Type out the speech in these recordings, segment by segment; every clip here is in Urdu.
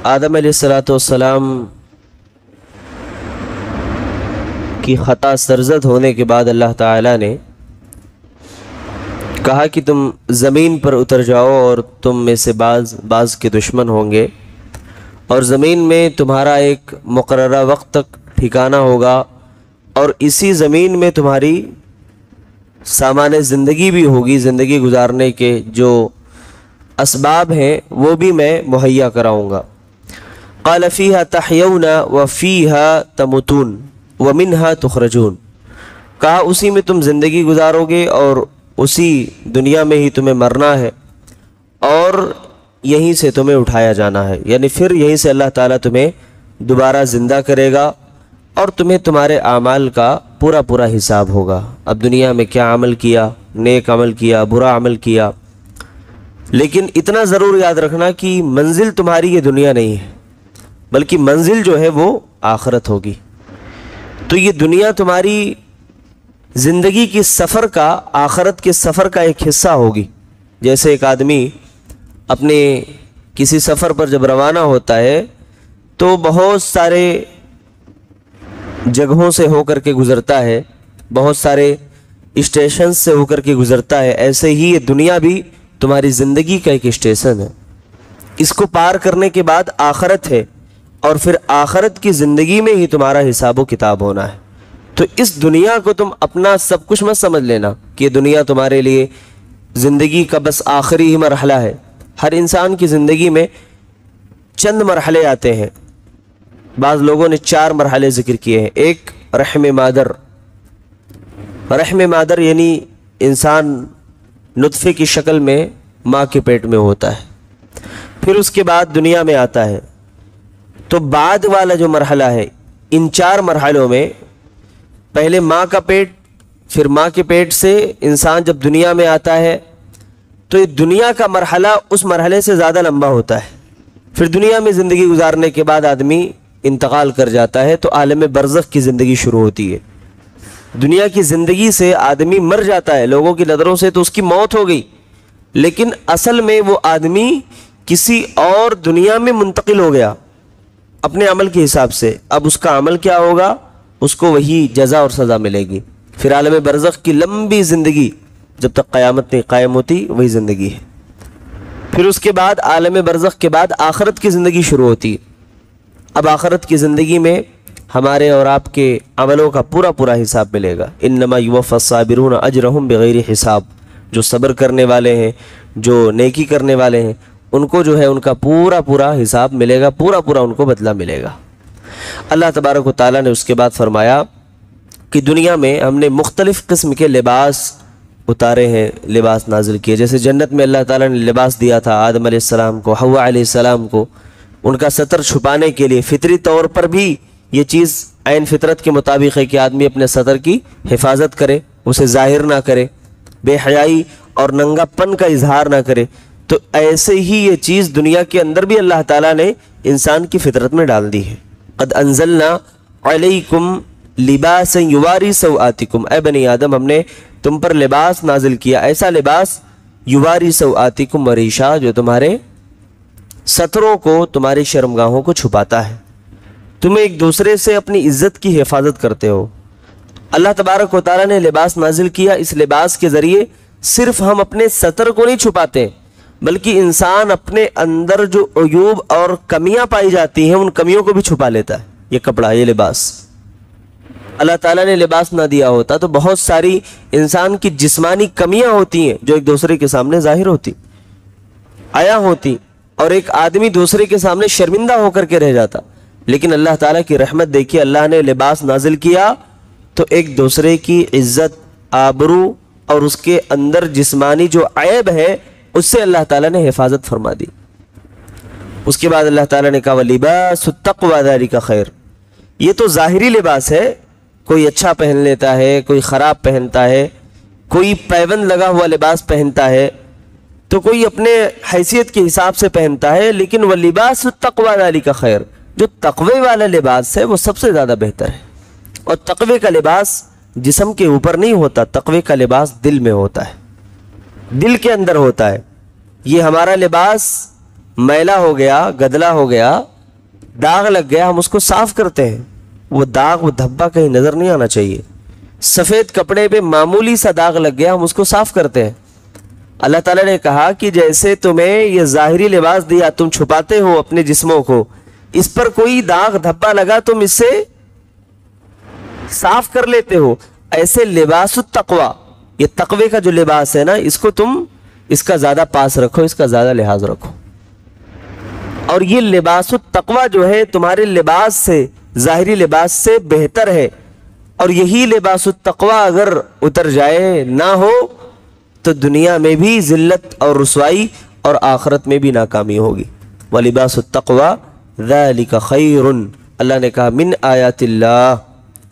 آدم علیہ السلام کی خطا سرزد ہونے کے بعد اللہ تعالیٰ نے کہا کہ تم زمین پر اتر جاؤ اور تم میں سے بعض کے دشمن ہوں گے، اور زمین میں تمہارا ایک مقررہ وقت تک ٹھکانہ ہوگا، اور اسی زمین میں تمہاری سامان زندگی بھی ہوگی، زندگی گزارنے کے جو اسباب ہیں وہ بھی میں مہیا کراؤں گا۔ قال فیہا تحیون وفیہا تموتون ومنہا تخرجون، کہا اسی میں تم زندگی گزارو گے اور اسی دنیا میں ہی تمہیں مرنا ہے اور یہیں سے تمہیں اٹھایا جانا ہے، یعنی پھر یہیں سے اللہ تعالیٰ تمہیں دوبارہ زندہ کرے گا اور تمہیں تمہارے اعمال کا پورا حساب ہوگا۔ اب دنیا میں کیا عمل کیا، نیک عمل کیا، برا عمل کیا، لیکن اتنا ضرور یاد رکھنا کہ منزل تمہاری یہ دنیا نہیں ہے، بلکہ منزل جو ہے وہ آخرت ہوگی۔ تو یہ دنیا تمہاری زندگی کی سفر کا، آخرت کے سفر کا ایک حصہ ہوگی۔ جیسے ایک آدمی اپنے کسی سفر پر جب روانہ ہوتا ہے تو بہت سارے جگہوں سے ہو کر کے گزرتا ہے، بہت سارے اسٹیشن سے ہو کر کے گزرتا ہے، ایسے ہی یہ دنیا بھی تمہاری زندگی کا ایک اسٹیشن ہے۔ اس کو پار کرنے کے بعد آخرت ہے، اور پھر آخرت کی زندگی میں ہی تمہارا حساب و کتاب ہونا ہے۔ تو اس دنیا کو تم اپنا سب کچھ مت سمجھ لینا کہ دنیا تمہارے لیے زندگی کا بس آخری ہی مرحلہ ہے۔ ہر انسان کی زندگی میں چند مرحلے آتے ہیں، بعض لوگوں نے 4 مرحلے ذکر کیے ہیں۔ ایک رحم مادر، رحم مادر یعنی انسان نطفے کی شکل میں ماں کے پیٹ میں ہوتا ہے، پھر اس کے بعد دنیا میں آتا ہے۔ تو بعد والا جو مرحلہ ہے، ان 4 مرحلوں میں پہلے ماں کا پیٹ، پھر ماں کے پیٹ سے انسان جب دنیا میں آتا ہے تو یہ دنیا کا مرحلہ اس مرحلے سے زیادہ لمبا ہوتا ہے۔ پھر دنیا میں زندگی گزارنے کے بعد آدمی انتقال کر جاتا ہے تو عالم برزخ کی زندگی شروع ہوتی ہے۔ دنیا کی زندگی سے آدمی مر جاتا ہے، لوگوں کی نظروں سے تو اس کی موت ہو گئی، لیکن اصل میں وہ آدمی کسی اور دنیا میں منتقل ہو گیا اپنے عمل کے حساب سے۔ اب اس کا عمل کیا ہوگا، اس کو وہی جزا اور سزا ملے گی۔ پھر عالم برزخ کی لمبی زندگی جب تک قیامت نہیں قائم ہوتی وہی زندگی ہے۔ پھر اس کے بعد عالم برزخ کے بعد آخرت کی زندگی شروع ہوتی ہے۔ اب آخرت کی زندگی میں ہمارے اور آپ کے عملوں کا پورا حساب ملے گا۔ انما یوفی الصابرون اجرہم بغیر حساب، جو صبر کرنے والے ہیں، جو نیکی کرنے والے ہیں، ان کو جو ہے ان کا پورا حساب ملے گا، پورا ان کو بدلہ ملے گا۔ اللہ تبارک و تعالیٰ نے اس کے بعد فرمایا کہ دنیا میں ہم نے مختلف قسم کے لباس اتارے ہیں، لباس نازل کیے۔ جیسے جنت میں اللہ تعالیٰ نے لباس دیا تھا آدم علیہ السلام کو، حوا علیہ السلام کو، ان کا ستر چھپانے کے لیے۔ فطری طور پر بھی یہ چیز عین فطرت کے مطابق ہے کہ آدمی اپنے ستر کی حفاظت کرے، اسے ظاہر نہ کرے، بے حیائی اور ننگا پن کا اظہار نہ کرے۔ تو ایسے ہی یہ چیز دنیا کے اندر بھی اللہ تعالیٰ نے انسان کی فطرت میں ڈال دی ہے۔ قد انزلنا علیکم لباسا یواری سوآتکم، اے بنی آدم ہم نے تم پر لباس نازل کیا، ایسا لباس یواری سوآتکم وریشا، جو تمہارے ستروں کو، تمہاری شرمگاہوں کو چھپاتا ہے۔ تم ایک دوسرے سے اپنی عزت کی حفاظت کرتے ہو۔ اللہ تبارک و تعالیٰ نے لباس نازل کیا، اس لباس کے ذریعے صرف ہم اپنے ستر کو نہیں چھپاتے، بلکہ انسان اپنے اندر جو عیوب اور کمیاں پائی جاتی ہیں ان کمیوں کو بھی چھپا لیتا ہے۔ یہ کپڑا، یہ لباس، اللہ تعالیٰ نے لباس نہ دیا ہوتا تو بہت ساری انسان کی جسمانی کمیاں ہوتی ہیں جو ایک دوسرے کے سامنے ظاہر ہوتی، آیا ہوتی، اور ایک آدمی دوسرے کے سامنے شرمندہ ہو کر کے رہ جاتا۔ لیکن اللہ تعالیٰ کی رحمت دیکھیے، اللہ نے لباس نازل کیا تو ایک دوسرے کی عزت، آبرو اور اس کے اندر جسمانی جو عیب ہے اس سے اللہ تعالیٰ نے حفاظت فرما دی۔ اس کے بعد اللہ تعالیٰ نے کہا وَلِبَاسُ التَّقْوَى ذَلِكَ خَيْرٌ، یہ تو ظاہری لباس ہے، کوئی اچھا پہن لیتا ہے، کوئی خراب پہنتا ہے، کوئی پیوند لگا ہوا لباس پہنتا ہے، تو کوئی اپنے حیثیت کے حساب سے پہنتا ہے، لیکن وَلِبَاسُ التَّقْوَى ذَلِكَ خَيْرٌ، جو تقوی والا لباس ہے وہ سب سے زیادہ بہتر ہے۔ اور تقوی کا لباس جسم کے اوپر نہیں ہوتا، تقوی کا لباس دل میں ہوتا ہے، دل کے اندر ہوتا ہے۔ یہ ہمارا لباس میلا ہو گیا، گدلا ہو گیا، داغ لگ گیا ہم اس کو صاف کرتے ہیں، وہ داغ وہ دھبا کہیں نظر نہیں آنا چاہیے۔ سفید کپڑے پہ معمولی سا داغ لگ گیا ہم اس کو صاف کرتے ہیں۔ اللہ تعالیٰ نے کہا کہ جیسے تمہیں یہ ظاہری لباس دیا، تم چھپاتے ہو اپنے جسموں کو، اس پر کوئی داغ دھبا لگا تم اس سے صاف کر لیتے ہو، ایسے لباس التقوی، یہ تقوی کا جو لباس ہے نا، اس کو تم اس کا زیادہ پاس رکھو، اس کا زیادہ لحاظ رکھو۔ اور یہ لباس التقوی جو ہے تمہارے لباس سے، ظاہری لباس سے بہتر ہے، اور یہی لباس التقوی اگر اتر جائے، نہ ہو، تو دنیا میں بھی ذلت اور رسوائی اور آخرت میں بھی ناکامی ہوگی۔ وَلِبَاسُ التَّقْوَى ذَلِكَ خَيْرٌ، اللہ نے کہا من آیات اللہ،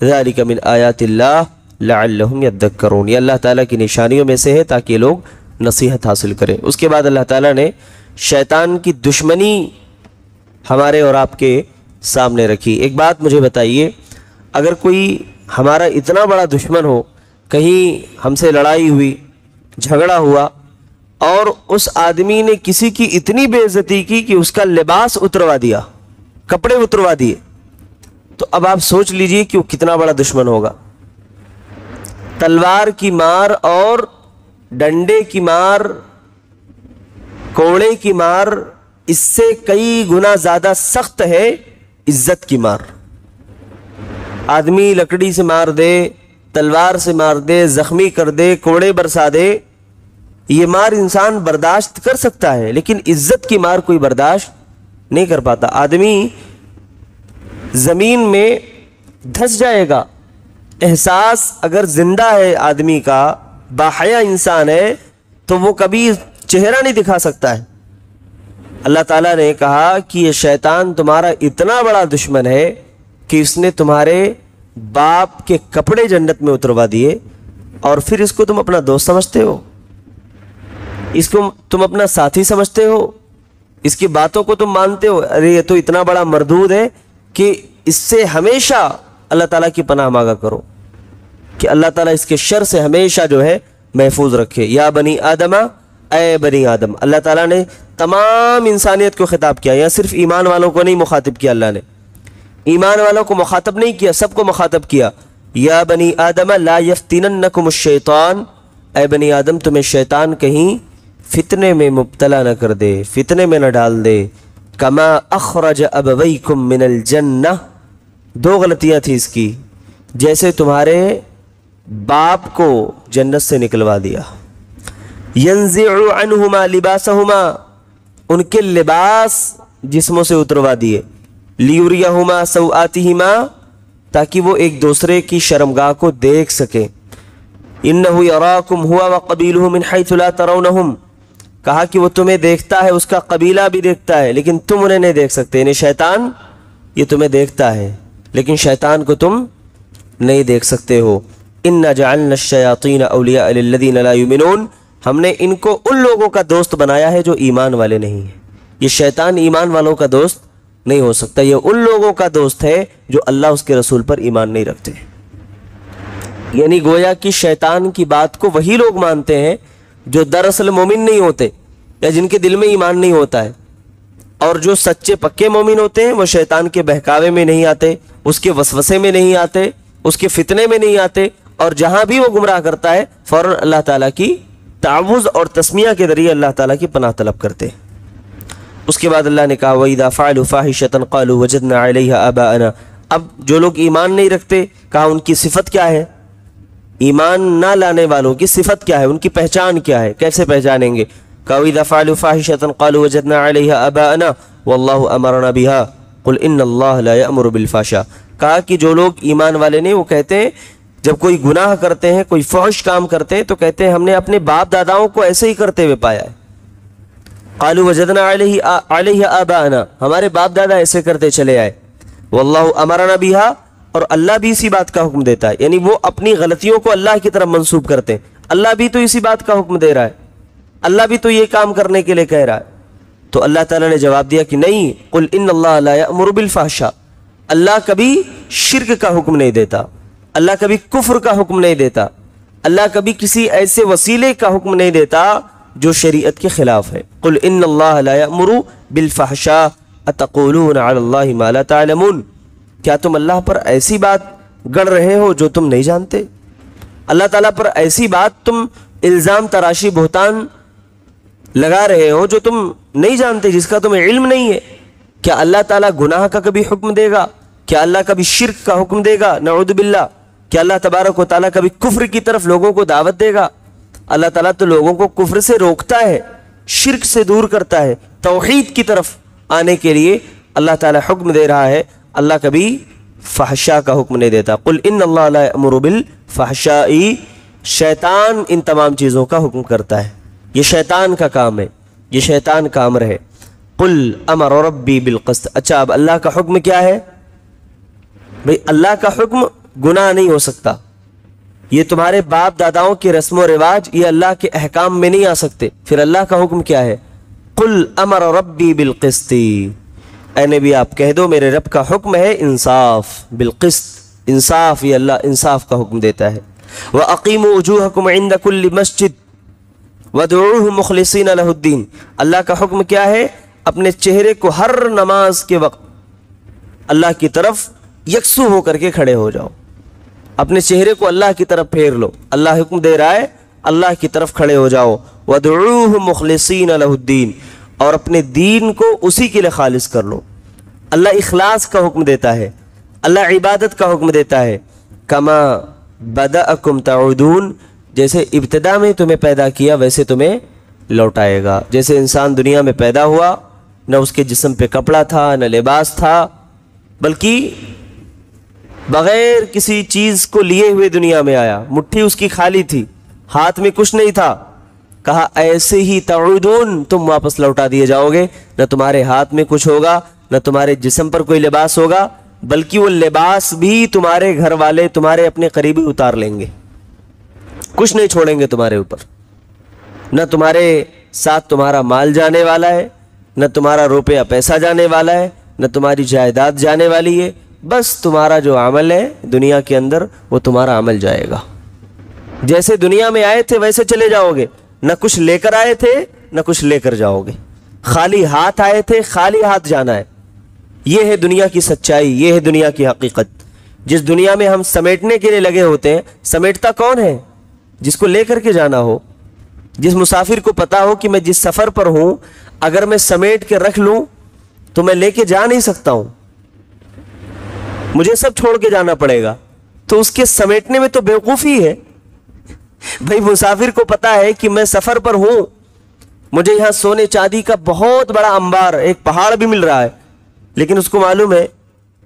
ذَلِكَ من آیات اللہ لَعَلَّهُمْ يَذَّكَّرُونَ، یہ اللہ تعالیٰ کی نشانیوں میں سے ہے تاکہ لوگ نصیحت حاصل کریں۔ اس کے بعد اللہ تعالیٰ نے شیطان کی دشمنی ہمارے اور آپ کے سامنے رکھی۔ ایک بات مجھے بتائیے، اگر کوئی ہمارا اتنا بڑا دشمن ہو، کہیں ہم سے لڑائی ہوئی، جھگڑا ہوا، اور اس آدمی نے کسی کی اتنی بے عزتی کی کہ اس کا لباس اتروا دیا، کپڑے اتروا دیے، تو اب آپ سوچ لیجئے کہ وہ کتنا بڑا دشمن ہوگا۔ تلوار کی مار اور ڈنڈے کی مار، کوڑے کی مار، اس سے کئی گنا زیادہ سخت ہے عزت کی مار۔ آدمی لکڑی سے مار دے، تلوار سے مار دے، زخمی کر دے، کوڑے برسا دے، یہ مار انسان برداشت کر سکتا ہے، لیکن عزت کی مار کوئی برداشت نہیں کر پاتا۔ آدمی زمین میں دھس جائے گا، احساس اگر زندہ ہے آدمی کا، باحیا انسان ہے، تو وہ کبھی چہرہ نہیں دکھا سکتا ہے۔ اللہ تعالیٰ نے کہا کہ یہ شیطان تمہارا اتنا بڑا دشمن ہے کہ اس نے تمہارے باپ کے کپڑے جنت میں اتروا دیے، اور پھر اس کو تم اپنا دوست سمجھتے ہو، اس کو تم اپنا ساتھی سمجھتے ہو، اس کی باتوں کو تم مانتے ہو۔ ارے یہ تو اتنا بڑا مردود ہے کہ اس سے ہمیشہ اللہ تعالیٰ کی پناہ مانگا کرو کہ اللہ تعالیٰ اس کے شر سے ہمیشہ جو ہے محفوظ رکھے۔ یا بنی آدم، اے بنی آدم، اللہ تعالیٰ نے تمام انسانیت کو خطاب کیا، یا صرف ایمان والوں کو نہیں مخاطب کیا، اللہ نے ایمان والوں کو مخاطب نہیں کیا، سب کو مخاطب کیا۔ یا بنی آدم لا یفتننکم الشیطان، اے بنی آدم تمہیں شیطان کہیں فتنے میں مبتلا نہ کر دے، فتنے میں نہ ڈال دے۔ کما اخرج ابویکم من الجنہ، دو غلطیاں تھی اس کی، جیسے تمہارے باپ کو جنت سے نکلوا دیا۔ ینزع عنہما لباسہما، ان کے لباس جسموں سے اتروا دیے۔ لیریہما سوآتہما، تاکہ وہ ایک دوسرے کی شرمگاہ کو دیکھ سکیں۔ انہ یراکم ہوا وقبیلہ من حیث لا ترونہم، کہا کہ وہ تمہیں دیکھتا ہے، اس کا قبیلہ بھی دیکھتا ہے، لیکن تم انہیں نہیں دیکھ سکتے۔ یعنی شیطان یہ تمہیں دیکھتا ہے، لیکن شیطان کو تم نہیں دیکھ سکتے ہو۔ انا جعلنا الشیاطین اولیاء للذین لا یؤمنون، ہم نے ان کو ان لوگوں کا دوست بنایا ہے جو ایمان والے نہیں ہیں۔ یہ شیطان ایمان والوں کا دوست نہیں ہو سکتا، یہ ان لوگوں کا دوست ہے جو اللہ اس کے رسول پر ایمان نہیں رکھتے۔ یعنی گویا کہ شیطان کی بات کو وہی لوگ مانتے ہیں جو دراصل مومن نہیں ہوتے، یا جن کے دل میں ایمان نہیں ہوتا ہے، اور جو سچے پکے مومن ہوتے ہیں وہ شیطان کے بہکاوے میں نہیں آتے، اس کے وسوسے میں نہیں آتے، اس کے فتنے میں نہیں آتے، اور جہاں بھی وہ گمراہ کرتا ہے فوراً اللہ تعالیٰ کی تعوذ اور تسمیہ کے ذریعے اللہ تعالیٰ کی پناہ طلب کرتے ہیں۔ اس کے بعد اللہ نے کہا وَإِذَا فَعَلُوا فَاحِشَةً قَالُوا وَجَدْنَا عَلَيْهَا آبَاءَنَا، اب جو لوگ ایمان نہیں رکھتے، کہا ان کی صفت کیا ہے، ایمان نہ لانے والوں کی صفت کیا ہے، ان کی پہچان کیا ہے، کیسے پہچانیں گے؟ کہا وَإِذَا فَعَلُوا فَاحِشَةً قَالُوا وَجَدْنَا عَلَيْهَا آبَاءَنَا وَاللَّهُ أَمَرَنَا بِهَا قُلْ إِنَّ اللَّهَ لَا يَأْمُرُ بِالْفَحْشَاءِ، کہا کہ جو لوگ ایمان والے نہیں، وہ کہتے ہیں جب کوئی گناہ کرتے ہیں، کوئی فحش کام کرتے ہیں، تو کہتے ہیں ہم نے اپنے باپ داداؤں کو ایسے ہی کرتے ہوئے پایا ہے۔ قالوا وجدنا علیہ آباءنا، ہمارے باپ دادا ایسے کرتے چلے آئے۔ واللہ امرنا بها، اور اللہ بھی اسی بات کا حکم دیتا ہے، یعنی وہ اپنی غلطیوں کو اللہ کی طرف منسوب کرتے ہیں، اللہ بھی تو اسی بات کا حکم دے رہا ہے، اللہ بھی تو یہ کام کرنے کے لیے کہہ رہا ہے۔ تو اللہ تعالیٰ نے جواب دیا کہ نہیں، قل ان اللہ لا یأمر بالفحشاء، اللہ کبھی شرک کا حکم نہیں دیتا، اللہ کبھی کفر کا حکم نہیں دیتا، اللہ کبھی کسی ایسے وسیلے کا حکم نہیں دیتا جو شریعت کے خلاف ہے۔ قل ان اللہ لا یأمر بالفحشاء، اتقولون علی اللہ ما لا تعلمون، کیا تم اللہ پر ایسی بات گڑ رہے ہو جو تم نہیں جانتے؟ اللہ تعالیٰ پر ایسی بات تم الزام تراشی بہتان لگا رہے ہو جو تم نہیں جانتے، جس کا تمہیں علم نہیں ہے۔ کیا اللہ تعالیٰ گناہ کا کبھی حکم دے گا؟ کیا اللہ کبھی شرک کا حکم دے گا؟ نعوذ باللہ۔ کیا اللہ تبارک و تعالیٰ کبھی کفر کی طرف لوگوں کو دعوت دے گا؟ اللہ تعالیٰ تو لوگوں کو کفر سے روکتا ہے، شرک سے دور کرتا ہے، توحید کی طرف آنے کے لیے اللہ تعالیٰ حکم دے رہا ہے۔ اللہ کبھی فحشاء کا حکم نہیں دیتا۔ قل ان اللہ لا یأمر بالفحشاء، شیطان ان تمام چیزوں کا حکم کرتا ہے، یہ شیطان کا کام ہے، یہ شیطان کا امر ہے۔ قل امر ربی بالقسط، اچھا اب اللہ کا حکم کیا ہے؟ بھئی اللہ کا حکم گناہ نہیں ہو سکتا، یہ تمہارے باپ داداؤں کے رسم و رواج یہ اللہ کے احکام میں نہیں آ سکتے۔ پھر اللہ کا حکم کیا ہے؟ قل امر ربی بالقسط، اے نبی آپ کہہ دو میرے رب کا حکم ہے انصاف، بالقسط، انصاف، یہ اللہ انصاف کا حکم دیتا ہے۔ وَأَقِيمُوا وُجُوهَكُمْ عِنْدَ كُلِّ مَسْجِدٍ وَادْعُوهُ مُخْلِصِينَ لَهُ الدِّينَ، اللہ کا حکم کیا ہے؟ اپنے چہرے کو ہر نماز کے وقت اللہ کی طرف یکسو ہو کر کے کھڑے ہو جاؤ، اپنے چہرے کو اللہ کی طرف پھیر لو، اللہ حکم دے رہا ہے اللہ کی طرف کھڑے ہو جاؤ۔ وَادْعُوهُ مُخْلِصِينَ لَهُ الدِّينَ، اور اپنے دین کو اسی کے لیے خالص کر لو۔ اللہ اخلاص کا حکم دیتا ہے، اللہ عبادت کا حکم دیتا ہے۔ کما بدأکم تعودون، جیسے ابتدا میں تمہیں پیدا کیا ویسے تمہیں لوٹائے گا۔ جیسے انسان دنیا میں پیدا ہوا، نہ اس کے جسم پہ کپڑا تھا نہ لباس تھا، بلکہ بغیر کسی چیز کو لیے ہوئے دنیا میں آیا، مٹھی اس کی خالی تھی، ہاتھ میں کچھ نہیں تھا، کہا ایسے ہی تعودون، تم واپس لوٹا دیے جاؤ گے، نہ تمہارے ہاتھ میں کچھ ہوگا نہ تمہارے جسم پر کوئی لباس ہوگا، بلکہ وہ لباس بھی تمہارے گھر والے تمہارے اپنے قریبی اتار لیں گے، کچھ نہیں چھوڑیں گے تمہارے اوپر، نہ تمہارے ساتھ تمہارا مال جانے والا ہے، نہ تمہارا روپیہ پیسہ جانے والا ہے، نہ تمہاری جائیداد جانے والی ہے، بس تمہارا جو عمل ہے دنیا کے اندر وہ تمہارا عمل جائے گا۔ جیسے دنیا میں آئے تھے ویسے چلے جاؤ گے، نہ کچھ لے کر آئے تھے نہ کچھ لے کر جاؤ گے، خالی ہاتھ آئے تھے خالی ہاتھ جانا ہے۔ یہ ہے دنیا کی سچائی، یہ ہے دنیا کی حقیقت۔ جس دنیا میں ہم سمیٹنے کے لیے لگے ہوتے ہیں، سمیٹتا کون ہے؟ جس کو لے کر کے جانا ہو، جس مسافر کو پتا ہو کہ میں جس سفر پر ہوں اگر میں سمیٹ کے رکھ لوں تو میں لے کے جا نہیں سکتا ہوں، مجھے سب چھوڑ کے جانا پڑے گا، تو اس کے سمیٹنے میں تو بیوقوفی ہے۔ بھئی مسافر کو پتا ہے کہ میں سفر پر ہوں، مجھے یہاں سونے چاندی کا بہت بڑا انبار، ایک پہاڑ بھی مل رہا ہے، لیکن اس کو معلوم ہے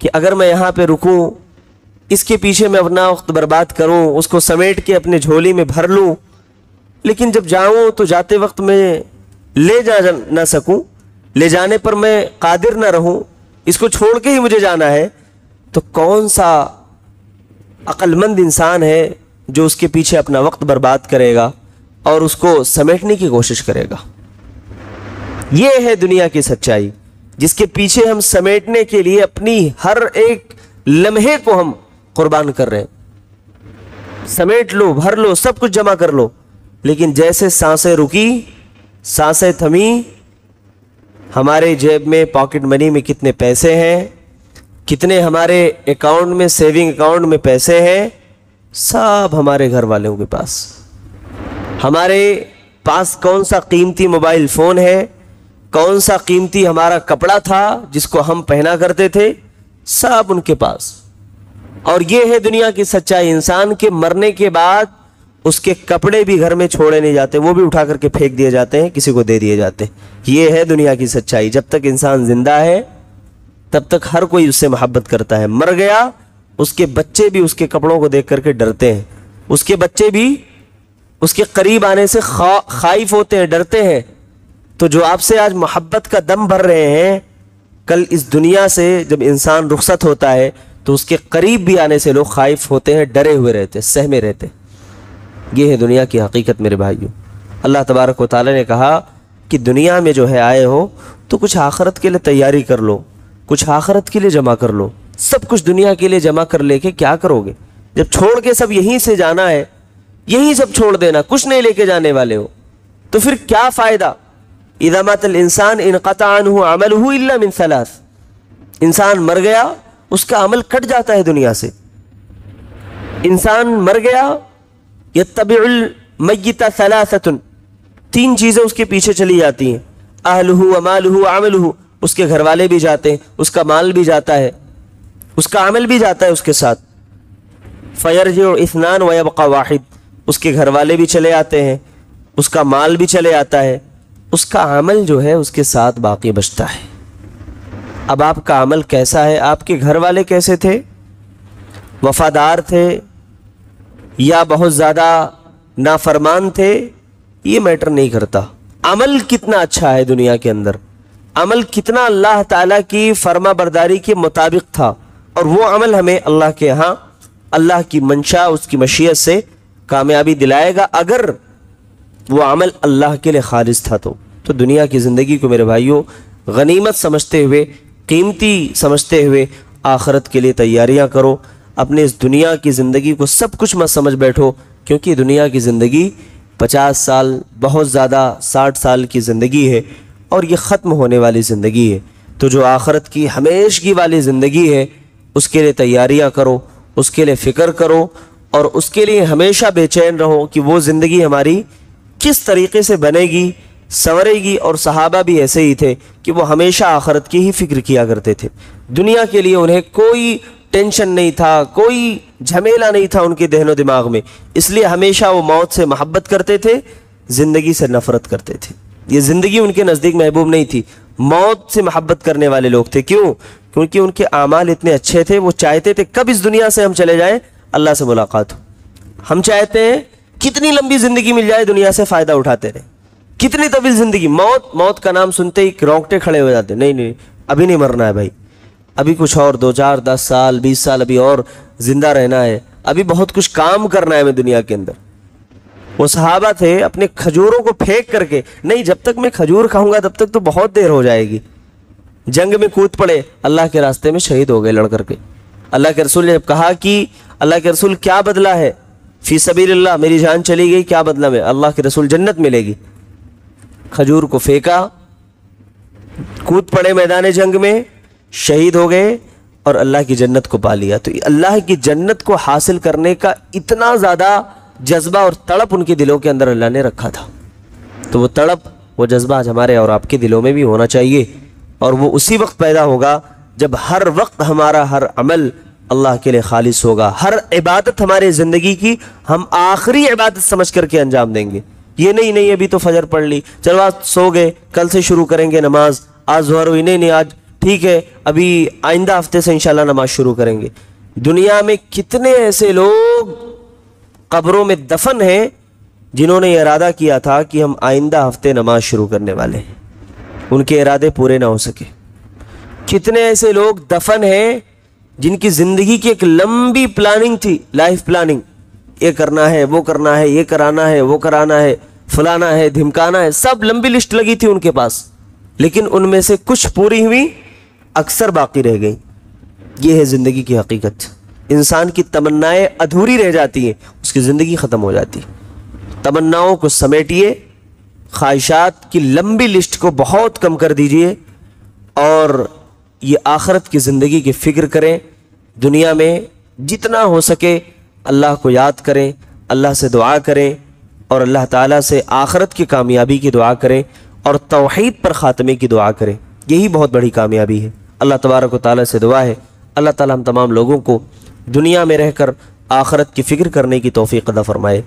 کہ اگر میں یہاں پہ رکوں، اس کے پیچھے میں اپنا وقت برباد کروں، اس کو سمیٹ کے اپنے جھولی میں بھر لوں، لیکن جب جاؤں تو جاتے وقت میں لے جا نہ سکوں، لے جانے پر میں قادر نہ رہوں، اس کو چھوڑ کے ہی مجھے جانا ہے، تو کون سا عقل مند انسان ہے جو اس کے پیچھے اپنا وقت برباد کرے گا اور اس کو سمیٹنے کی کوشش کرے گا؟ یہ ہے دنیا کی سچائی، جس کے پیچھے ہم سمیٹنے کے لیے اپنی ہر ایک لمحے کو ہم قربان کر رہے ہیں۔ سمیٹ لو، بھر لو، سب کچھ جمع کر لو، لیکن جیسے سانسیں رکی، سانسیں تھمی، ہمارے جیب میں پاکٹ منی میں کتنے پیسے ہیں، کتنے ہمارے اکاؤنٹ میں سیونگ اکاؤنٹ میں پیسے ہیں، سب ہمارے گھر والوں کے پاس۔ ہمارے پاس کون سا قیمتی موبائل فون ہے، کون سا قیمتی ہمارا کپڑا تھا جس کو ہم پہنا کرتے تھے، سب ان کے پاس۔ اور یہ ہے دنیا کی سچائی، انسان کے مرنے کے بعد اس کے کپڑے بھی گھر میں چھوڑے نہیں جاتے، وہ بھی اٹھا کر کے پھینک دیے جاتے ہیں، کسی کو دے دیے جاتے ہیں۔ یہ ہے دنیا کی سچائی۔ جب تک انسان زندہ ہے تب تک ہر کوئی اس سے محبت کرتا ہے، مر گیا اس کے بچے بھی اس کے کپڑوں کو دیکھ کر کے ڈرتے ہیں، اس کے بچے بھی اس کے قریب آنے سے خائف ہوتے ہیں، ڈرتے ہیں۔ تو جو آپ سے آج محبت کا دم بھر رہے ہیں، کل اس دنیا سے جب انسان رخصت ہوتا ہے تو اس کے قریب بھی آنے سے لوگ خائف ہوتے ہیں، ڈرے ہوئے رہتے، سہمے رہتے۔ یہ ہے دنیا کی حقیقت میرے بھائیوں۔ اللہ تبارک و تعالی نے کہا کہ دنیا میں جو ہے آئے ہو تو کچھ آخرت کے لیے تیاری کر لو، کچھ آخرت کے لیے جمع کر لو۔ سب کچھ دنیا کے لیے جمع کر لے کے کیا کرو گے جب چھوڑ کے سب یہیں سے جانا ہے، یہیں سب چھوڑ دینا، کچھ نہیں لے کے جانے والے ہو، تو پھر کیا فائدہ؟ اذا مات الانسان انقطع عنہ عملہ الا من ثلاث، انسان مر گیا اس کا عمل کٹ جاتا ہے دنیا سے. انسان مر گیا، یتبع المیت ثلاثۃ، تین چیزیں اس کے پیچھے چلی جاتی ہیں، اہلہ ومالہ وعملہ، اس کے گھر والے بھی جاتے ہیں، اس کا مال بھی جاتا ہے، اس کا عمل بھی جاتا ہے اس کے ساتھ. فیرجع اثنان ویبقى واحد، اس کے گھر والے بھی چلے آتے ہیں، اس کا مال بھی چلے آتا ہے، اس کا عمل جو ہے اس کے ساتھ باقی بچتا ہے. اب آپ کا عمل کیسا ہے، آپ کے گھر والے کیسے تھے، وفادار تھے یا بہت زیادہ نافرمان تھے، یہ میٹر نہیں کرتا. عمل کتنا اچھا ہے دنیا کے اندر، عمل کتنا اللہ تعالیٰ کی فرما برداری کے مطابق تھا، اور وہ عمل ہمیں اللہ کے ہاں اللہ کی منشا، اس کی مشیت سے کامیابی دلائے گا اگر وہ عمل اللہ کے لیے خالص تھا. تو دنیا کی زندگی کو میرے بھائیوں غنیمت سمجھتے ہوئے، قیمتی سمجھتے ہوئے آخرت کے لیے تیاریاں کرو. اپنے اس دنیا کی زندگی کو سب کچھ مت سمجھ بیٹھو، کیونکہ دنیا کی زندگی 50 سال، بہت زیادہ 60 سال کی زندگی ہے، اور یہ ختم ہونے والی زندگی ہے. تو جو آخرت کی ہمیشگی والی زندگی ہے اس کے لیے تیاریاں کرو، اس کے لیے فکر کرو، اور اس کے لیے ہمیشہ بے چین رہو کہ وہ زندگی ہماری کس طریقے سے بنے گی، سنورے گی. اور صحابہ بھی ایسے ہی تھے کہ وہ ہمیشہ آخرت کی ہی فکر کیا کرتے تھے. دنیا کے لیے انہیں کوئی ٹینشن نہیں تھا، کوئی جھمیلا نہیں تھا ان کے ذہن و دماغ میں، اس لیے ہمیشہ وہ موت سے محبت کرتے تھے، زندگی سے نفرت کرتے تھے. یہ زندگی ان کے نزدیک محبوب نہیں تھی، موت سے محبت کرنے والے لوگ تھے. کیوں؟ کیونکہ ان کے اعمال اتنے اچھے تھے، وہ چاہتے تھے کب اس دنیا سے ہم چلے جائیں، اللہ سے ملاقات ہو. ہم چاہتے ہیں کتنی لمبی زندگی مل جائے، دنیا سے فائدہ اٹھاتے رہے. کتنی طویل زندگی، موت کا نام سنتے ہی رونگٹے کھڑے ہو جاتے. نہیں، ابھی نہیں مرنا ہے بھائی، ابھی کچھ اور 2 4 10 سال 20 سال ابھی اور زندہ رہنا ہے، ابھی بہت کچھ کام کرنا ہے ہمیں دنیا کے اندر. وہ صحابہ تھے اپنے کھجوروں کو پھینک کر کے، نہیں جب تک میں کھجور کھاؤں گا تب تک تو بہت دیر ہو جائے گی. جنگ میں کود پڑے، اللہ کے راستے میں شہید ہو گئے لڑ کر کے. اللہ کے رسول نے جب کہا کہ اللہ کے رسول کیا بدلہ ہے، فی سبیل اللہ میری جان چلی گئی، کیا بدلہ میں؟ اللہ کے رسول جنت ملے گی. کھجور کو پھینکا، کود پڑے میدان جنگ میں، شہید ہو گئے اور اللہ کی جنت کو پا لیا. تو اللہ کی جنت کو حاصل کرنے کا اتنا زیادہ جذبہ اور تڑپ ان کے دلوں کے اندر اللہ نے رکھا تھا. تو وہ تڑپ، وہ جذبہ آج ہمارے اور آپ کے دلوں میں بھی ہونا چاہیے، اور وہ اسی وقت پیدا ہوگا جب ہر وقت ہمارا ہر عمل اللہ کے لیے خالص ہوگا. ہر عبادت ہماری زندگی کی ہم آخری عبادت سمجھ کر کے انجام دیں گے. یہ نہیں ابھی تو فجر پڑھ لی، چلو آج سو گئے، کل سے شروع کریں گے نماز، آج ظہر ہوئی، نہیں آج ٹھیک ہے ابھی آئندہ ہفتے سے انشاءاللہ نماز شروع کریں گے. دنیا میں کتنے ایسے لوگ قبروں میں دفن ہیں جنہوں نے ارادہ کیا تھا کہ ہم آئندہ ہفتے نماز شروع کرنے والے ہیں، ان کے ارادے پورے نہ ہو سکے. کتنے ایسے لوگ دفن ہیں جن کی زندگی کی ایک لمبی پلاننگ تھی، لائف پلاننگ، یہ کرنا ہے، وہ کرنا ہے، یہ کرانا ہے، وہ کرانا ہے، فلانا ہے، دھمکانا ہے، سب لمبی لسٹ لگی تھی ان کے پاس، لیکن ان میں سے کچھ پوری ہوئی، اکثر باقی رہ گئی. یہ ہے زندگی کی حقیقت. انسان کی تمنائیں ادھوری رہ جاتی ہیں، اس کی زندگی ختم ہو جاتی. تمناؤں کو سمیٹیے، خواہشات کی لمبی لسٹ کو بہت کم کر دیجئے، اور یہ آخرت کی زندگی کی فکر کریں. دنیا میں جتنا ہو سکے اللہ کو یاد کریں، اللہ سے دعا کریں، اور اللہ تعالیٰ سے آخرت کی کامیابی کی دعا کریں، اور توحید پر خاتمے کی دعا کریں. یہی بہت بڑی کامیابی ہے. اللہ تبارک و تعالیٰ سے دعا ہے اللہ تعالیٰ ہم تمام لوگوں کو دنیا میں رہ کر آخرت کی فکر کرنے کی توفیق عطا فرمائے.